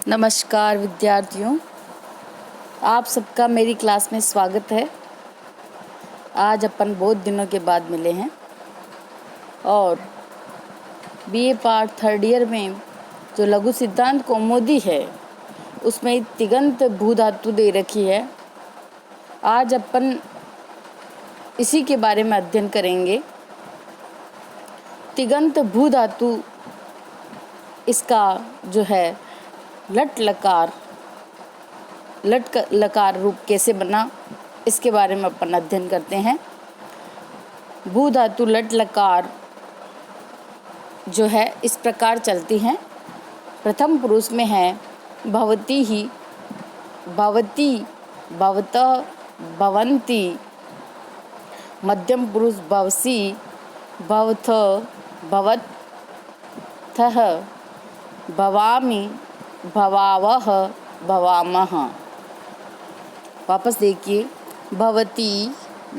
नमस्कार विद्यार्थियों, आप सबका मेरी क्लास में स्वागत है। आज अपन बहुत दिनों के बाद मिले हैं और बीए पार्ट थर्ड ईयर में जो लघु सिद्धांत कौमुदी है उसमें तिगंत भू धातु दे रखी है। आज अपन इसी के बारे में अध्ययन करेंगे। तिगंत भू धातु इसका जो है लट लकार रूप कैसे बना, इसके बारे में अपन अध्ययन करते हैं। भू धातु लट लकार जो है इस प्रकार चलती हैं। प्रथम पुरुष में है भवती ही, भवती, भवतः, भवन्ति। मध्यम पुरुष भवसी, भवथ, भवत्थः, भवामि, भवावः, भवामः। वापस देखिए, भवती,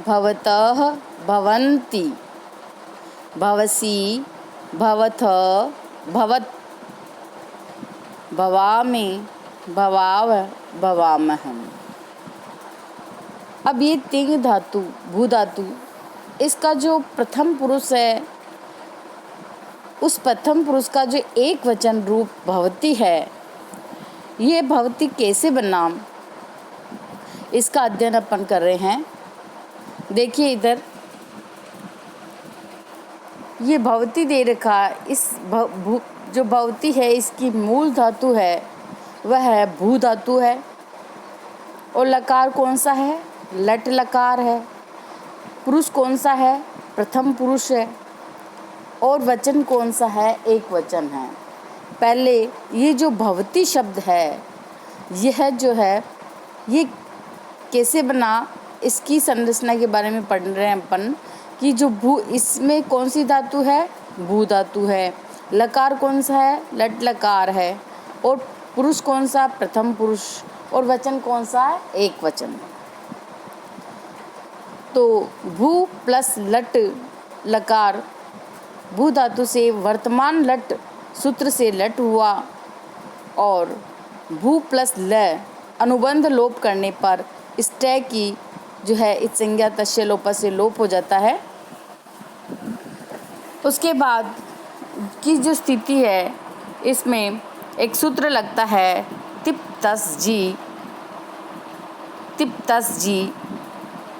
भवतः, भवन्ति, भवसी, भवथ, भवत्, भवामि, भवाव, भवामः। अब ये तिंग धातु भू धातु इसका जो प्रथम पुरुष है, उस प्रथम पुरुष का जो एक वचन रूप भवती है, ये भवती कैसे बना, इसका अध्ययन अपन कर रहे हैं। देखिए इधर ये भवती दे रखा। इस जो भवती है इसकी मूल धातु है वह है भू धातु है और लकार कौन सा है? लट लकार है। पुरुष कौन सा है? प्रथम पुरुष है। और वचन कौन सा है? एक वचन है। पहले ये जो भवती शब्द है, यह जो है ये कैसे बना, इसकी संरचना के बारे में पढ़ रहे हैं अपन कि जो भू, इसमें कौन सी धातु है? भू धातु है। लकार कौन सा है? लट लकार है। और पुरुष कौन सा? प्रथम पुरुष। और वचन कौन सा है? एक वचन। तो भू प्लस लट लकार, भू धातु से वर्तमान लट सूत्र से लट हुआ और भू प्लस ल अनुबंध लोप करने पर इस टय की जो है इस संज्ञा तस्य लोप से लोप हो जाता है। उसके बाद की जो स्थिति है, इसमें एक सूत्र लगता है तिप तस जी,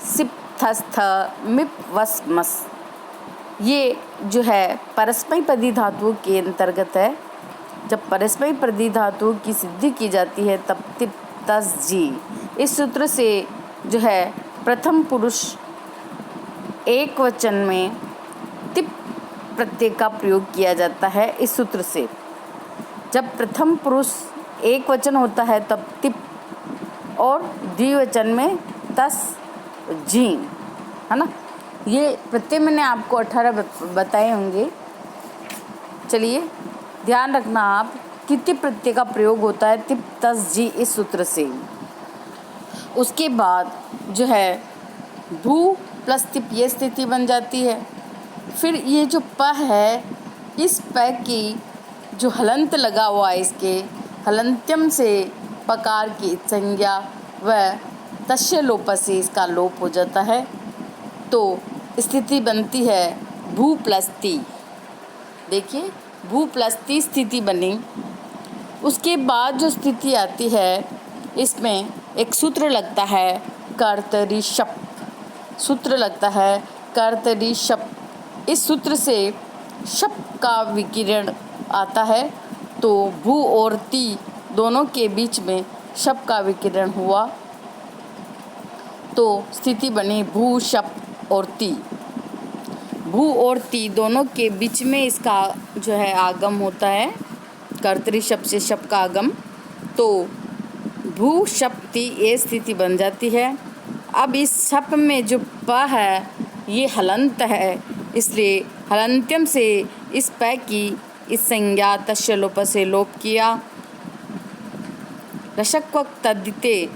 सिप थस थ, मिप वस मस। ये जो है परस्मैपदी पदी धातुओं के अंतर्गत है। जब परस्मैपदी पदी धातुओं की सिद्धि की जाती है तब तिप तस जी, इस सूत्र से जो है प्रथम पुरुष एक वचन में तिप प्रत्यय का प्रयोग किया जाता है। इस सूत्र से जब प्रथम पुरुष एक वचन होता है तब तिप और द्विवचन में तस जी, है ना। ये प्रत्यय मैंने आपको 18 बताए होंगे। चलिए ध्यान रखना आप कि तिप प्रत्यय का प्रयोग होता है तिप तस जी इस सूत्र से। उसके बाद जो है भू प्लस तिप ये स्थिति बन जाती है। फिर ये जो प है, इस प की जो हलंत लगा हुआ है, इसके हलंत्यम से पकार की संज्ञा व तस्य लोप से इसका लोप हो जाता है। तो स्थिति बनती है भू प्लस ती। देखिए भू प्लस ती स्थिति बनी। उसके बाद जो स्थिति आती है, इसमें एक सूत्र लगता है कर्तरी शप। सूत्र लगता है कर्तरी शप। इस सूत्र से शप का विकिरण आता है। तो भू और ती दोनों के बीच में शप का विकिरण हुआ तो स्थिति बनी भू शप और ती। भू और ती दोनों के बीच में इसका जो है आगम होता है, कर्तरी शप से शप का आगम। तो भू शप ती ये स्थिति बन जाती है। अब इस शप में जो प है ये हलंत है, इसलिए हलंत्यम से इस प की इस संज्ञा तस्य लोप से लोप किया। रशक्व तद्धिते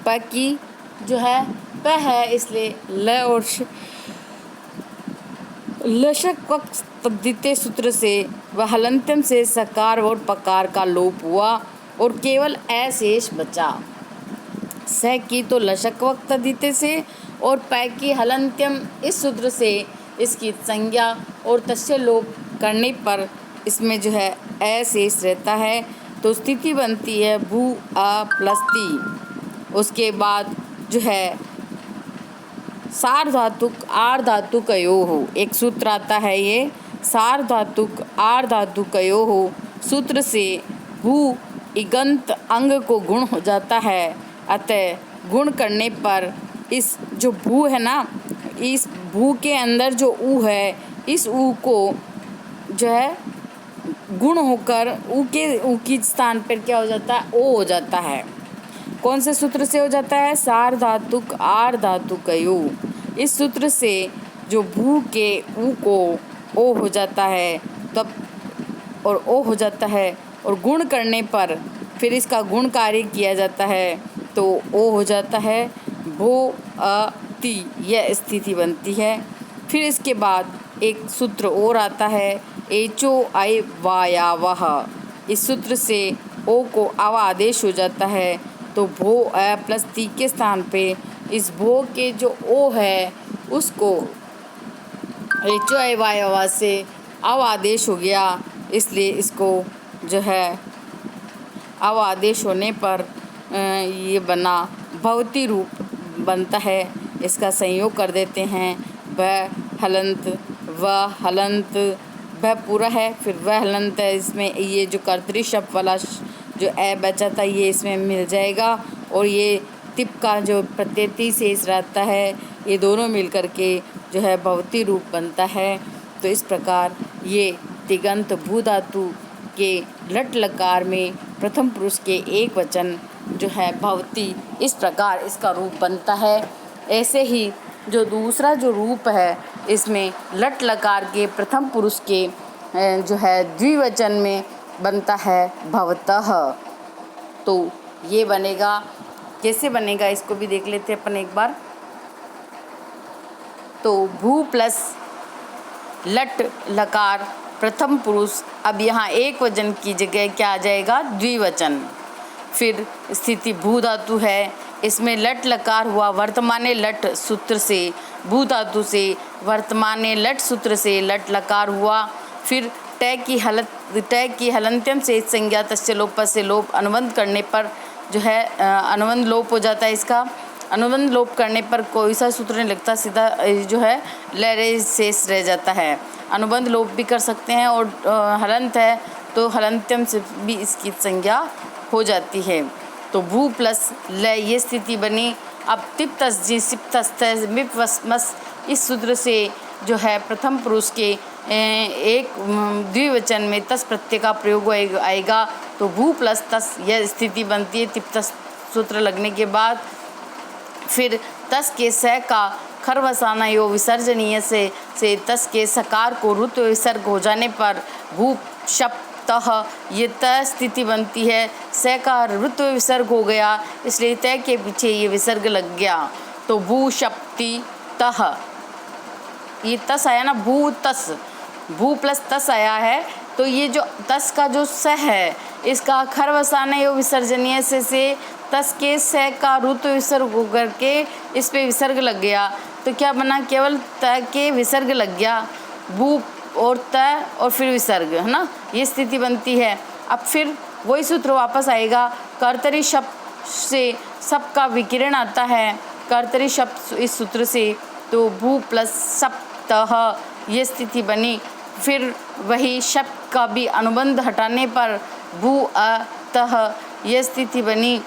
प की जो है प है, इसलिए ल और लशक वक्त तद्धिते सूत्र से व हलंत्यम से सकार और पकार का लोप हुआ और केवल अशेष बचा। स की तो लशक वक्त तदिते से और पै की हलंत्यम इस सूत्र से इसकी संज्ञा और तस्य लोप करने पर इसमें जो है अशेष रहता है, तो स्थिति बनती है भू अ प्लस ती। उसके बाद जो है सार्वधातुक आर्धातुकयोः हो, एक सूत्र आता है ये सार्वधातुक आर्धातुकयोः हो। सूत्र से भू इगंत अंग को गुण हो जाता है, अतः गुण करने पर इस जो भू है ना, इस भू के अंदर जो ऊ है, इस ऊ को जो है गुण होकर ऊ के स्थान पर क्या हो जाता है, ओ हो जाता है। कौन से सूत्र से हो जाता है? सार्वधातुक आर्धातुकयोः। इस सूत्र से जो भू के ऊ को ओ हो जाता है, तब और ओ हो जाता है और गुण करने पर फिर इसका गुण कार्य किया जाता है, तो ओ हो जाता है भो अ ती, यह स्थिति बनती है। फिर इसके बाद एक सूत्र और आता है एचो आई वायावह। इस सूत्र से ओ को आवा आदेश हो जाता है, तो भो अ प्लस ती के स्थान पे इस भो के जो ओ है उसको एचो आई वायावह से आवा आदेश हो गया, इसलिए इसको जो है आव आदेश होने पर ये बना भवती रूप बनता है। इसका संयोग कर देते हैं व हलंत व हलंत, वह पूरा है फिर वह हलंत है। इसमें ये जो कर्तरी शब्द वाला जो ए बचा था ये इसमें मिल जाएगा, और ये तिप का जो प्रत्यय शेष रहता है, ये दोनों मिल करके जो है भवती रूप बनता है। तो इस प्रकार ये तिगंत भू धातु के लट लकार में प्रथम पुरुष के एक वचन जो है भवती, इस प्रकार इसका रूप बनता है। ऐसे ही जो दूसरा जो रूप है इसमें लट लकार के प्रथम पुरुष के जो है द्विवचन में बनता है भवतः। तो ये बनेगा, कैसे बनेगा इसको भी देख लेते हैं अपन एक बार। तो भू प्लस लट लकार प्रथम पुरुष, अब यहाँ एक वचन की जगह क्या आ जाएगा? द्विवचन। फिर स्थिति भू धातु है, इसमें लट लकार हुआ वर्तमाने लट सूत्र से, भू धातु से वर्तमाने लट सूत्र से लट लकार हुआ। फिर टय की हलंत्यम से संज्ञा तस्य लोप से लोप, अनुबंध करने पर जो है अनुबंध लोप हो जाता है। इसका अनुबंध लोप करने पर कोई सा सूत्र नहीं लगता, सीधा जो है लहरे शेष रह जाता है। अनुबंध लोप भी कर सकते हैं, और हलंत है तो हलंत्यम से भी इसकी संज्ञा हो जाती है। तो भू प्लस लय ये स्थिति बनी। अब तिप तस जी सिप तस मिप वस मस, इस सूत्र से जो है प्रथम पुरुष के एक द्विवचन में तस प्रत्यय का प्रयोग आएगा, तो भू प्लस तस यह स्थिति बनती है तिप तस सूत्र लगने के बाद। फिर तस के स का खरवसाना यो विसर्जनीय से तस के सकार को रुत विसर्ग हो जाने पर भू शप्तः ये त स्थिति बनती है। स का रुत विसर्ग हो गया, इसलिए त के पीछे ये विसर्ग लग गया, तो भू शप्ति तः, ये तस आया ना, भू तस, भू प्लस तस आया है, तो ये जो तस का जो स है इसका खरवसाना यो विसर्जनीय से तस के स का रुत विसर्ग होकर के इस पे विसर्ग लग गया, तो क्या बना? केवल त के विसर्ग लग गया, भू और त और फिर विसर्ग, है ना, ये स्थिति बनती है। अब फिर वही सूत्र वापस आएगा, कर्तरी शब्द से सब का विकिरण आता है, कर्तरी शब्द इस सूत्र से, तो भू प्लस सप्तः ये स्थिति बनी। फिर वही शब्द का भी अनुबंध हटाने पर भू अतः यह स्थिति बनी।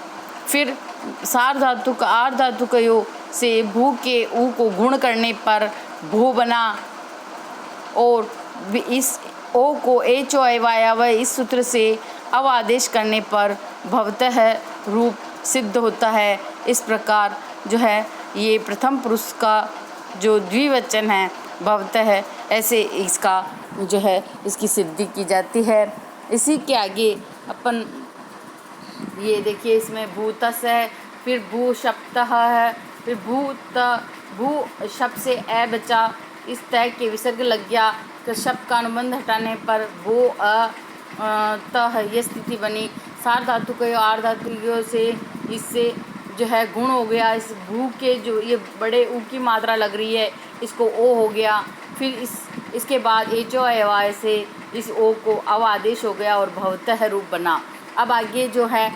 फिर सार्वधातुक आर्धातुकयोः से भू के ऊ को गुण करने पर भू बना, और इस ओ को एचो अवायव इस सूत्र से अव आदेश करने पर भवतः रूप सिद्ध होता है। इस प्रकार जो है ये प्रथम पुरुष का जो द्विवचन है भवतः, ऐसे इसका जो है इसकी सिद्धि की जाती है। इसी के आगे अपन ये देखिए, इसमें भूतस है, फिर भू शब्दः है, फिर भू शब्द से ए बचा, इस तय के विसर्ग लग गया, तो शब्द का अनुबंध हटाने पर भू तह ये स्थिति बनी। सार धातु के आर धातु से इससे जो है गुण हो गया। इस भू के जो ये बड़े ऊ की मात्रा लग रही है, इसको ओ हो गया। फिर इसके बाद एचो अवाय से इस ओ को अव आदेश हो गया और भवतः रूप बना। अब आगे जो है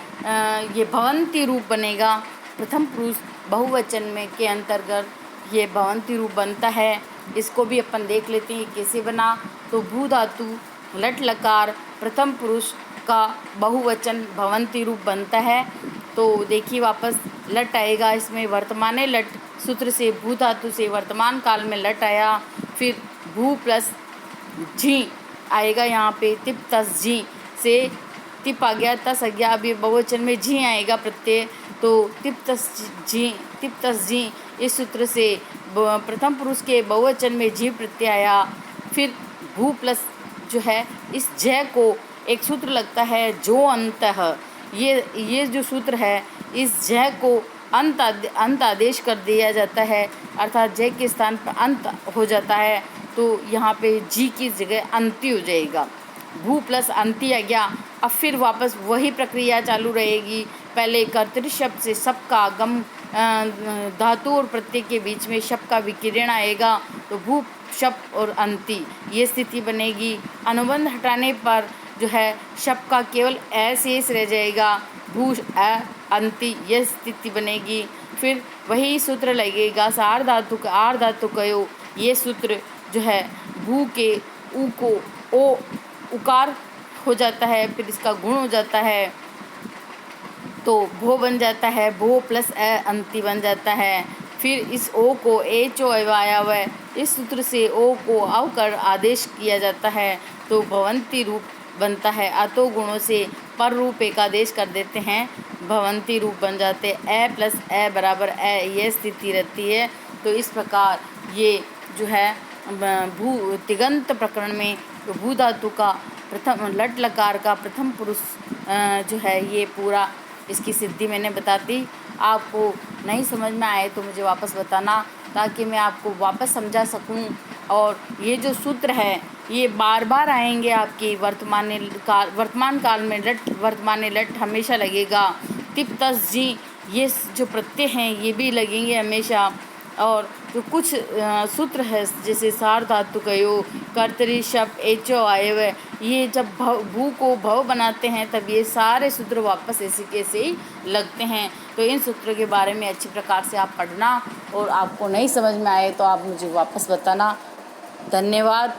ये भवंती रूप बनेगा। प्रथम पुरुष बहुवचन में के अंतर्गत ये भवंती रूप बनता है। इसको भी अपन देख लेते हैं कैसे बना। तो भू धातु लट लकार प्रथम पुरुष का बहुवचन भवंती रूप बनता है। तो देखिए वापस लट आएगा, इसमें वर्तमाने लट सूत्र से भू धातु से वर्तमान काल में लट आया। फिर भू प्लस झी आएगा, यहाँ पे तिप तस झी से तिप आ गया, तस आ गया। अब ये बहुवचन में झी आएगा प्रत्यय, तो तिप तस झी इस सूत्र से प्रथम पुरुष के बहुवचन में झी प्रत्यय आया। फिर भू प्लस जो है इस जय को एक सूत्र लगता है जो अंतः, ये जो सूत्र है इस जय को अंत आदेश कर दिया जाता है, अर्थात जय के स्थान पर अंत हो जाता है। तो यहाँ पे जी की जगह अंति हो जाएगा। भू प्लस अंति आ गया। अब फिर वापस वही प्रक्रिया चालू रहेगी। पहले कर्तृ शब्द से शब्द का आगम, धातु और प्रत्यय के बीच में शब्द का विकिरण आएगा, तो भू शब्द और अंति ये स्थिति बनेगी। अनुबंध हटाने पर जो है शब्द का केवल ए शेष रह जाएगा, भू अ अंति यह स्थिति बनेगी। फिर वही सूत्र लगेगा सार धातु का आर धातु कयो, ये सूत्र जो है भू के ऊ को ओ उकार हो जाता है, फिर इसका गुण हो जाता है, तो भो बन जाता है। भो प्लस अ अंति बन जाता है। फिर इस ओ को एच ओ अवायव, इस सूत्र से ओ को अव कर आदेश किया जाता है, तो भवंती रूप बनता है। अतो गुणों से पर रूप एक आदेश कर देते हैं, भवंती रूप बन जाते। ए प्लस ए बराबर ए ये स्थिति रहती है। तो इस प्रकार ये जो है भू तिगंत प्रकरण में तो भू धातु का प्रथम लट लकार का प्रथम पुरुष जो है ये पूरा इसकी सिद्धि मैंने बता दी। आपको नहीं समझ में आए तो मुझे वापस बताना, ताकि मैं आपको वापस समझा सकूं। और ये जो सूत्र है ये बार बार आएंगे आपकी वर्तमान काल में वर्तमान लट हमेशा लगेगा। तिप तस जी ये जो प्रत्यय हैं ये भी लगेंगे हमेशा। और जो कुछ सूत्र है जैसे सार धातु कयो, कर्तरी शब्द एचो आयव, ये जब भू को भव बनाते हैं तब ये सारे सूत्र वापस ऐसे कैसे ही लगते हैं। तो इन सूत्रों के बारे में अच्छी प्रकार से आप पढ़ना, और आपको नहीं समझ में आए तो आप मुझे वापस बताना। धन्यवाद।